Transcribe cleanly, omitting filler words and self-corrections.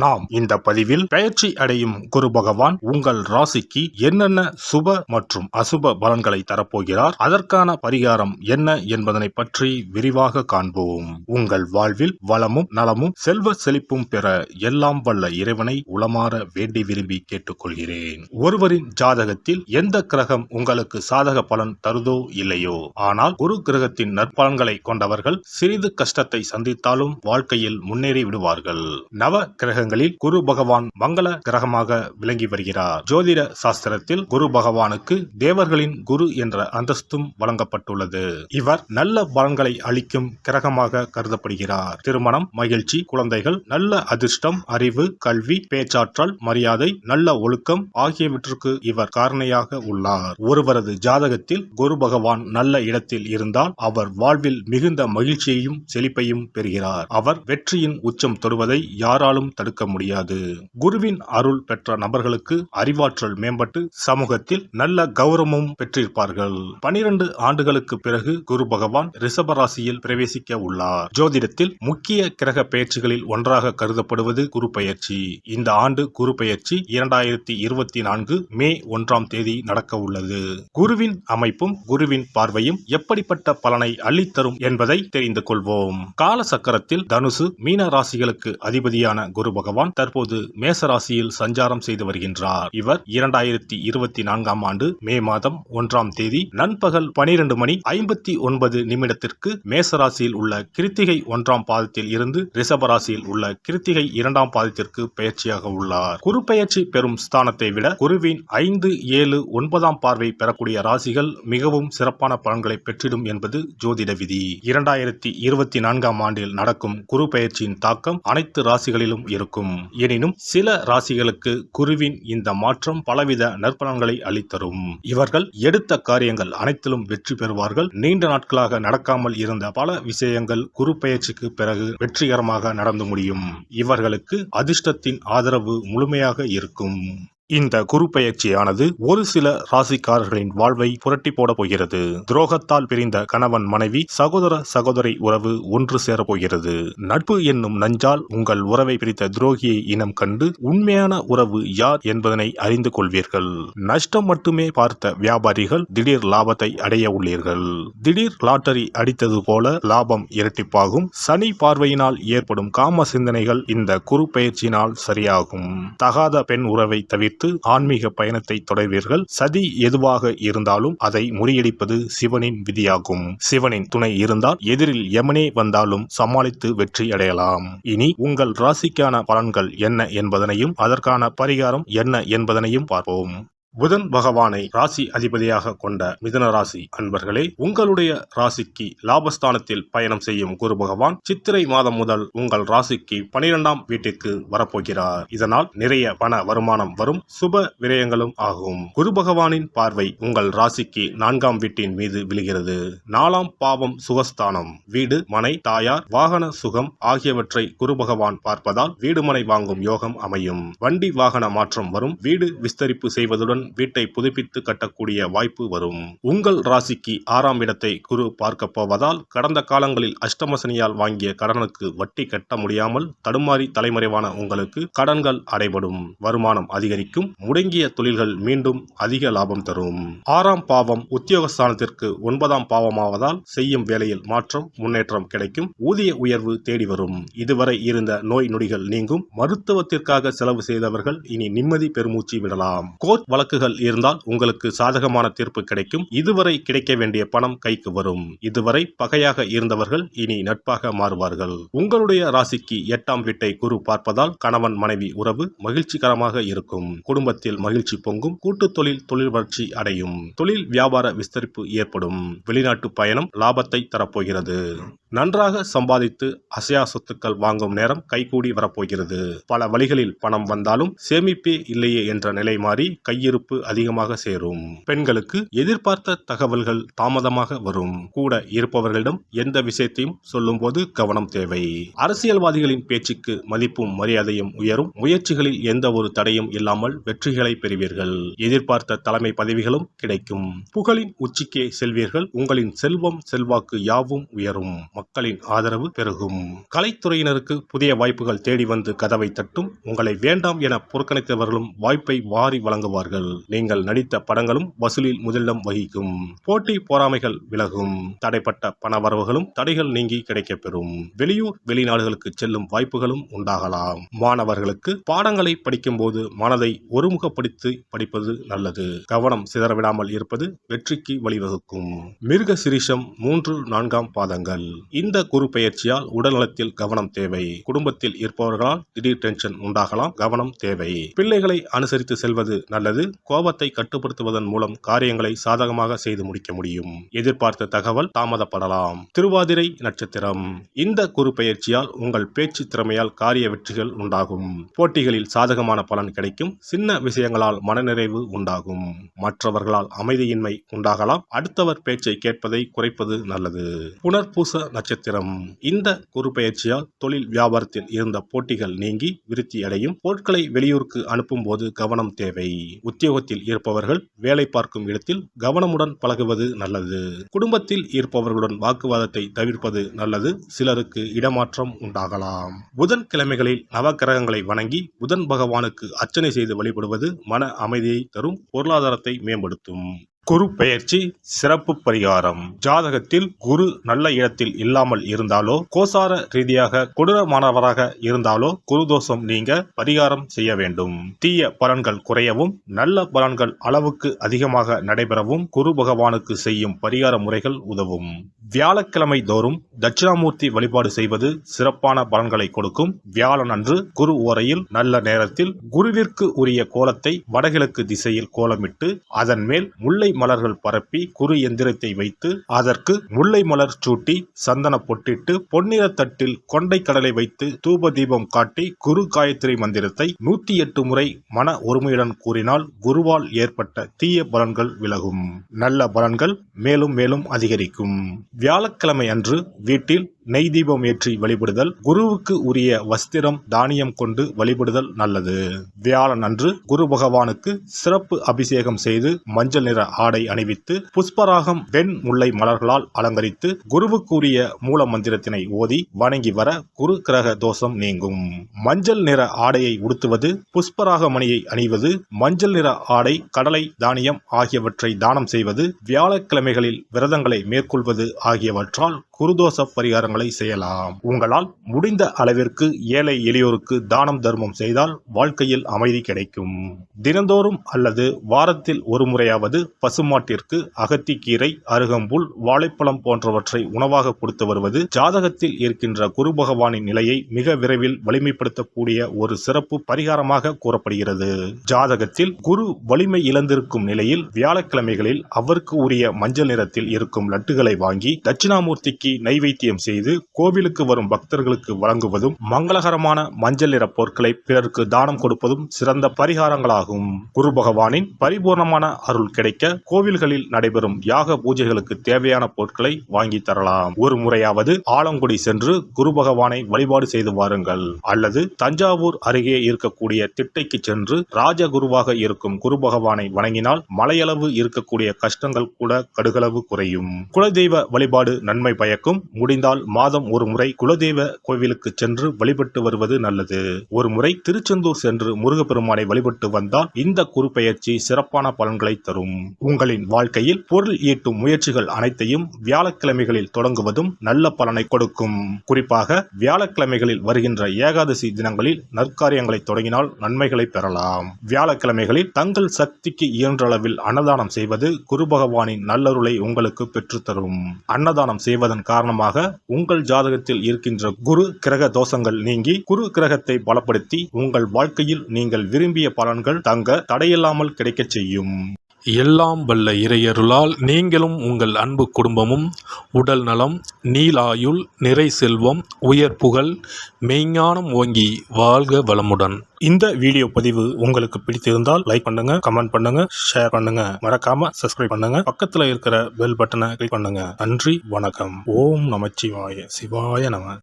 நாம் இந்த பதிவில் பெயர்ச்சி அடையும் குரு பகவான் உங்கள் ராசிக்கு என்னென்ன சுப மற்றும் அசுப பலன்களை தரப்போகிறார், அதற்கான பரிகாரம் என்ன என்பதனை பற்றி விரிவாக காண்போம். உங்கள் வாழ்வில் வளமும் நலமும் செல்வ செழிப்பும் பெற எல்லாம் வல்ல இறைவனை உளமாற வேண்டி விரும்பி கேட்டுக்கொள்கிறேன். ஒருவரின் ஜாதகத்தில் எந்த கிரகம் உங்களுக்கு சாதக பலன் தருதோ இல்லையோ, ஆனால் குரு கிரகத்தின் நற்பலன்களை கொண்டவர்கள் சிறிது கஷ்டத்தை சந்தித்தாலும் வாழ்க்கையில் முன்னேறி விடுவார்கள். நவ கிரகங்களில் குரு பகவான் மங்கள கிரகமாக விளங்கி வருகிறார். ஜோதிட சாஸ்திரத்தில் குரு பகவானுக்கு தேவர்களின் குரு என்ற அந்தஸ்தும் வழங்கப்பட்டுள்ளது. இவர் நல்ல பலன்களை அளிக்கும் கிரகமாக கருதப்படுகிறார். திருமணம், மகிழ்ச்சி, குழந்தைகள், நல்ல அதிர்ஷ்டம், அறிவு, கல்வி, பேச்சாற்றல், மரியாதை, நல்ல ஒழுக்கம் ஆகியவற்றுக்கு இவர் காரணியாக உள்ளார். ஒருவரது ஜாதகத்தில் குரு பகவான் நல்ல இடத்தில் இருந்தால் அவர் வாழ்வில் மிகுந்த மகிழ்ச்சியையும் செழிப்பையும் பெறுகிறார். அவர் வெற்றியின் உச்சம் தொடுவதை யாராலும் தடுக்க முடியாது. குருவின் அருள் பெற்ற நபர்களுக்கு அறிவாற்றல் மேம்பட்டு சமூகத்தில் நல்ல கௌரவமும் பெற்றிருப்பார்கள். 12 ஆண்டுகளுக்கு பிறகு குரு பகவான் ரிஷப ராசியில் பிரவேசிக்க உள்ளார். ஜோதிடத்தில் முக்கிய கிரக பெயர்ச்சிகளில் ஒன்றாக கருதப்படுவது குரு பெயர்ச்சி. இந்த ஆண்டு குரு பெயர்ச்சி 2024 மே 1ஆம் தேதி நடக்க உள்ளது. குருவின் அமைப்பும் குருவின் பார்வையும் எப்படிப்பட்ட பலனை அள்ளித்தரும் என்பதை தெரிந்து கொள்வோம். கால சக்கரத்தில் தனுசு, மீன ராசிகளுக்கு அதிபதியான குரு பகவான் தற்போது மேச ராசியில் சஞ்சாரம் செய்து வருகின்றார். இவர் 2024ஆம் ஆண்டு மே மாதம் 1ஆம் தேதி நண்பகல் 12:59 மேச ராசியில் உள்ள கிருத்திகை 1ஆம் பாதத்தில் இருந்து ரிஷப ராசியில் உள்ள கிருத்திகை 2ஆம் பாதத்திற்கு பெயர்ச்சியாக உள்ளார். குரு பெயர்ச்சி பெறும் ஸ்தானத்தை விட குருவின் 5, 7, 9ஆம் பார்வை பெறக்கூடிய ராசிகள் மிகவும் சிறப்பான பலன்களை பெற்றிடும் என்பது ஜோதிட விதி. 2024ஆம் ஆண்டில் நடக்கும் குரு பெயர்ச்சியின் தாக்கம் அனைத்து ராசிகளிலும் இருக்கும். எனினும் சில ராசிகளுக்கு குருவின் இந்த மாற்றம் பலவித நற்பலன்களை அளித்தரும். இவர்கள் எடுத்த காரியங்கள் அனைத்திலும் வெற்றி பெறுவார்கள். நீண்ட நாட்களாக நடக்காமல் இருந்த பல விஷயங்கள் குரு பெயர்ச்சிக்கு பிறகு வெற்றிகரமாக நடந்து முடியும். இவர்களுக்கு அதிர்ஷ்டத்தின் ஆதரவு முழுமையாக இருக்கும். இந்த குரு பெயர்ச்சியானது ஒரு சில ராசிக்காரர்களின் வாழ்வை புரட்டி போட போகிறது. துரோகத்தால் பிரிந்த கணவன் மனைவி, சகோதர சகோதரி உறவு ஒன்று சேர போகிறது. நட்பு என்னும் நஞ்சால் உங்கள் உறவை பிரித்த துரோகியை இனம் கண்டு உண்மையான உறவு யார் என்பதனை அறிந்து கொள்வீர்கள். நஷ்டம் மட்டுமே பார்த்த வியாபாரிகள் திடீர் லாபத்தை அடைய உள்ளீர்கள். திடீர் லாட்டரி அடித்தது போல லாபம் இரட்டிப்பாகும். சனி பார்வையினால் ஏற்படும் காம சிந்தனைகள் இந்த குரு பெயர்ச்சியினால் சரியாகும். தகாத பெண் உறவை தவிர்த்து ஆன்மீக பயணத்தை தொடர்வீர்கள். சதி எதுவாக இருந்தாலும் அதை முறியடிப்பது சிவனின் விதியாகும். சிவனின் துணை இருந்தால் எதிரில் யமனே வந்தாலும் சமாளித்து வெற்றி அடையலாம். இனி உங்கள் ராசிக்கான பலன்கள் என்ன என்பதனையும் அதற்கான பரிகாரம் என்ன என்பதனையும் பார்ப்போம். புதன் பகவானை ராசி அதிபதியாக கொண்ட மிதுன ராசி அன்பர்களே, உங்களுடைய ராசிக்கு லாபஸ்தானத்தில் பயணம் செய்யும் குரு பகவான் சித்திரை மாதம் முதல் உங்கள் ராசிக்கு 12ஆம் வீட்டிற்கு வரப்போகிறார். இதனால் நிறைய பண வருமானம் வரும், சுப விரயங்களும் ஆகும். குரு பகவானின் பார்வை உங்கள் ராசிக்கு 4ஆம் வீட்டின் மீது விழுகிறது. 4ஆம் பாவம் சுகஸ்தானம். வீடு, மனை, தாயார், வாகன சுகம் ஆகியவற்றை குரு பகவான் பார்ப்பதால் வீடு மனை வாங்கும் யோகம் அமையும். வண்டி வாகன மாற்றம் வரும். வீடு விஸ்தரிப்பு செய்வதுடன் வீட்டை புதுப்பித்து கட்டக்கூடிய வாய்ப்பு வரும். உங்கள் ராசிக்கு 6ஆம் இடத்தை குரு பார்க்க போவதால் கடந்த காலங்களில் அஷ்டமசனியால் வாங்கிய கடனுக்கு வட்டி கட்ட முடியாமல் தடுமாறி தலைமறைவான உங்களுக்கு கடன்கள் அடைபடும். வருமானம் அதிகரிக்கும். முடங்கிய தொழில்கள் மீண்டும் அதிக லாபம் தரும். 6ஆம் பாவம் உத்தியோகஸ்தானத்திற்கு 9ஆம் பாவமாவதால் செய்யும் வேலையில் மாற்றம், முன்னேற்றம் கிடைக்கும். ஊதிய உயர்வு தேடி வரும். இதுவரை இருந்த நோய் நொடிகள் நீங்கும். மருத்துவத்திற்காக செலவு செய்தவர்கள் இனி நிம்மதி பெருமூச்சு விடலாம். கோர்ட் வழக்குகள் இருந்தால் உங்களுக்கு சாதகமான தீர்ப்பு கிடைக்கும். இதுவரை கிடைக்க வேண்டிய பணம் கைக்கு வரும். இதுவரை பகையாக இருந்தவர்கள் இனி நட்பாக மாறுவார்கள். உங்களுடைய ராசிக்கு 8ஆம் வீட்டை குரு பார்ப்பதால் கணவன் மனைவி உறவு மகிழ்ச்சிகரமாக இருக்கும். குடும்பத்தில் மகிழ்ச்சி பொங்கும். கூட்டு தொழில் வளர்ச்சி அடையும். தொழில் வியாபார விஸ்தரிப்பு ஏற்படும். வெளிநாட்டு பயணம் லாபத்தை தரப்போகிறது. நன்றாக சம்பாதித்து அசையா சொத்துக்கள் வாங்கும் நேரம் கைகூடி வரப்போகிறது. பல வழிகளில் பணம் வந்தாலும் சேமிப்பே இல்லையே என்ற நிலை மாறி கையிருப்பு அதிகமாக சேரும். பெண்களுக்கு எதிர்பார்த்த தகவல்கள் தாமதமாக வரும். கூட இருப்பவர்களிடம் எந்த விஷயத்தையும் சொல்லும் போது கவனம் தேவை. அரசியல்வாதிகளின் பேச்சுக்கு மதிப்பும் மரியாதையும் உயரும். முயற்சிகளில் எந்த ஒரு தடையும் இல்லாமல் வெற்றிகளை பெறுவீர்கள். எதிர்பார்த்த தலைமை பதவிகளும் கிடைக்கும். புகழின் உச்சிக்கே செல்வீர்கள். உங்களின் செல்வம் செல்வாக்கு யாவும் உயரும். மக்களின் ஆதரவு பெருகும். கலைத்துறையினருக்கு புதிய வாய்ப்புகள் தேடி வந்து கதவை தட்டும். உங்களை வேண்டாம் என புறக்கணித்தவர்களும் வாய்ப்பை வாரி வழங்குவார்கள். நீங்கள் நடித்த படங்களும் வசூலில் முதலிடம் வகிக்கும். போட்டி பொறாமைகள் விலகும். தடைப்பட்ட பணவரவுகளும் தடைகள் நீங்கி கிடைக்கப்பெறும். வெளியூர் வெளிநாடுகளுக்கு செல்லும் வாய்ப்புகளும் உண்டாகலாம். மாணவர்களுக்கு பாடங்களை படிக்கும் போது மனதை ஒருமுகப்படுத்தி படிப்பது நல்லது. கவனம் சிதறவிடாமல் இருப்பது வெற்றிக்கு வழிவகுக்கும். மிருக சிரீஷம் 3-4 பாதங்கள். இந்த குரு பெயர்ச்சியால் உடல்நலத்தில் கவனம் தேவை. குடும்பத்தில் இருப்பவர்களால் திடீர் டென்ஷன் உண்டாகலாம். கவனம் தேவை. பிள்ளைகளை அனுசரித்து செல்வது நல்லது. கோபத்தை கட்டுப்படுத்துவதன் மூலம் காரியங்களை சாதகமாக செய்து முடிக்க முடியும். எதிர்பார்த்த தகவல் தாமதப்படலாம். திருவாதிரை நட்சத்திரம். இந்த குரு பெயர்ச்சியால் உங்கள் பேச்சு திறமையால் காரிய வெற்றிகள் உண்டாகும். போட்டிகளில் சாதகமான பலன் கிடைக்கும். சின்ன விஷயங்களால் மனநிறைவு உண்டாகும். மற்றவர்களால் அமைதியின்மை உண்டாகலாம். அடுத்தவர் பேச்சை கேட்பதை குறைப்பது நல்லது. புனர்பூச நட்சத்திரம். இந்த குரு பெயர்ச்சியால் தொழில் வியாபாரத்தில் இருந்த போட்டிகள் நீங்கி விருத்தி அடையும். பொருட்களை வெளியூருக்கு அனுப்பும் போது கவனம் தேவை. உத்தியோகத்தில் இருப்பவர்கள் வேலை பார்க்கும் இடத்தில் கவனமுடன் பழகுவது நல்லது. குடும்பத்தில் இருப்பவர்களுடன் வாக்குவாதத்தை தவிர்ப்பது நல்லது. சிலருக்கு இடமாற்றம் உண்டாகலாம். புதன்கிழமைகளில் நவக்கிரகங்களை வணங்கி புதன் பகவானுக்கு அர்ச்சனை செய்து வழிபடுவது மன அமைதியை தரும். பொருளாதாரத்தை மேம்படுத்தும். குரு பெயர்ச்சி சிறப்பு பரிகாரம். ஜாதகத்தில் குரு நல்ல இடத்தில் இல்லாமல் இருந்தாலோ கோசார ரீதியாக கொடூரமானவராக இருந்தாலோ குரு தோஷம் நீங்க பரிகாரம் செய்ய வேண்டும். தீய பலன்கள் குறையவும் நல்ல பலன்கள் அளவுக்கு அதிகமாக நடைபெறவும் குரு பகவானுக்கு செய்யும் பரிகார முறைகள் உதவும். வியாழக்கிழமை தோறும் தட்சிணாமூர்த்தி வழிபாடு செய்வது சிறப்பான பலன்களை கொடுக்கும். வியாழன் அன்று குரு ஓரையில் நல்ல நேரத்தில் குருவிற்கு உரிய கோலத்தை வடகிழக்கு திசையில் கோலமிட்டு அதன் மேல் முல்லை மலர்கள் பரப்பி குரு எந்திரத்தை வைத்து அதற்கு முல்லை மலர் சூட்டி சந்தன பொட்டிட்டு பொன்னிற தட்டில் கொண்டை கடலை வைத்து தூப தீபம் காட்டி குரு காயத்ரி மந்திரத்தை 108 முறை மன ஒருமையுடன் கூறினால் குருவால் ஏற்பட்ட தீய பலன்கள் விலகும். நல்ல பலன்கள் மேலும் மேலும் அதிகரிக்கும். வியாழக்கிழமை அன்று வீட்டில் நெய் தீபம் ஏற்றி வழிபடுதல். குருவுக்கு உரிய வஸ்திரம் தானியம் கொண்டு வழிபடுதல் நல்லது. வியாழன் அன்று குரு பகவானுக்கு சிறப்பு அபிஷேகம் செய்து மஞ்சள் நிற ஆடை அணிவித்து புஷ்பராகம் வெண் முல்லை மலர்களால் அலங்கரித்து குருவுக்குரிய மூல மந்திரத்தினை ஓதி வணங்கி வர குரு கிரக தோஷம் நீங்கும். மஞ்சள் நிற ஆடையை உடுத்துவது, புஷ்பராக மணியை அணிவது, மஞ்சள் நிற ஆடை, கடலை, தானியம் ஆகியவற்றை தானம் செய்வது, வியாழக்கிழமைகளில் விரதங்களை மேற்கொள்வது ஆகியவற்றால் குருதோஷ பரிகாரங்களை செய்யலாம். உங்களால் முடிந்த அளவிற்கு ஏழை எளியோருக்கு தானம் தர்மம் செய்தால் வாழ்க்கையில் அமைதி கிடைக்கும். தினந்தோறும் அல்லது வாரத்தில் ஒரு முறையாவது பசுமாட்டிற்கு அகத்திக்கீரை, அருகம்புல், வாழைப்பழம் போன்றவற்றை உணவாக கொடுத்து வருவது ஜாதகத்தில் இருக்கின்ற குரு பகவானின் நிலையை மிக விரைவில் வலிமைப்படுத்தக்கூடிய ஒரு சிறப்பு பரிகாரமாக கூறப்படுகிறது. ஜாதகத்தில் குரு வலிமை இழந்திருக்கும் நிலையில் வியாழக்கிழமைகளில் அவருக்கு உரிய மஞ்சள் நிறத்தில் இருக்கும் லட்டுகளை வாங்கி தட்சிணாமூர்த்திக்கு நைவேத்தியம் செய்து கோவிலுக்கு வரும் பக்தர்களுக்கு வழங்குவதும் மங்களகரமான மஞ்சள் நிற பொருட்களை பிறருக்கு தானம் கொடுப்பதும் சிறந்த பரிகாரங்களாகும். குரு பகவானின் பரிபூர்ணமான அருள் கிடைக்க கோவில்களில் நடைபெறும் யாக பூஜைகளுக்கு தேவையான பொருட்களை வாங்கி தரலாம். ஒரு முறையாவது ஆலங்குடி சென்று குரு பகவானை வழிபாடு செய்து வாருங்கள். அல்லது தஞ்சாவூர் அருகே இருக்கக்கூடிய திட்டைக்கு சென்று ராஜகுருவாக இருக்கும் குரு பகவானை வணங்கினால் மலையளவு இருக்கக்கூடிய கஷ்டங்கள் கூட கடுகளவு குறையும். குலதெய்வ வழிபாடு நன்மை பயக்கும். முடிந்தால் மாதம் ஒரு முறை குலதெய்வ கோவிலுக்கு சென்று வழிபட்டு வருவது நல்லது. ஒரு முறை திருச்செந்தூர் சென்று முருகப்பெருமானை வழிபட்டு வந்தால் இந்த குரு பெயர்ச்சி சிறப்பான பலன்களை தரும். உங்களின் வாழ்க்கையில் பொருள் ஈட்டும் முயற்சிகள் அனைத்தையும் வியாழக்கிழமைகளில் தொடங்குவதும் நல்ல பலனை கொடுக்கும். குறிப்பாக வியாழக்கிழமைகளில் வருகின்ற ஏகாதசி தினங்களில் நற்காரியங்களை தொடங்கினால் நன்மைகளை பெறலாம். வியாழக்கிழமைகளில் தங்கள் சக்திக்கு இயன்ற அளவில் அன்னதானம் செய்வது குரு பகவானின் நல்லருளை உங்களுக்கு பெற்றுத்தரும். அன்னதானம் செய்வதன் காரணமாக உங்கள் ஜாதகத்தில் இருக்கின்ற குரு கிரக தோஷங்கள் நீங்கி குரு கிரகத்தை பலப்படுத்தி உங்கள் வாழ்க்கையில் நீங்கள் விரும்பிய பலன்கள் தங்க தடையில்லாமல் கிடைக்கச் செய்யும். எல்லாம் வல்ல இறையருளால் நீங்களும் உங்கள் அன்பு குடும்பமும் உடல் நலம், நீலாயுள், நிறை செல்வம், உயர் புகழ், மெய்ஞானம் ஓங்கி வாழ்க வளமுடன். இந்த வீடியோ பதிவு உங்களுக்கு பிடித்திருந்தால் லைக் பண்ணுங்க, கமெண்ட் பண்ணுங்க, ஷேர் பண்ணுங்க, மறக்காம சப்ஸ்கிரைப் பண்ணுங்க, பக்கத்துல இருக்கிற பெல் பட்டனை கிளிக் பண்ணுங்க. நன்றி, வணக்கம். ஓம் நமச்சிவாய. சிவாய நம.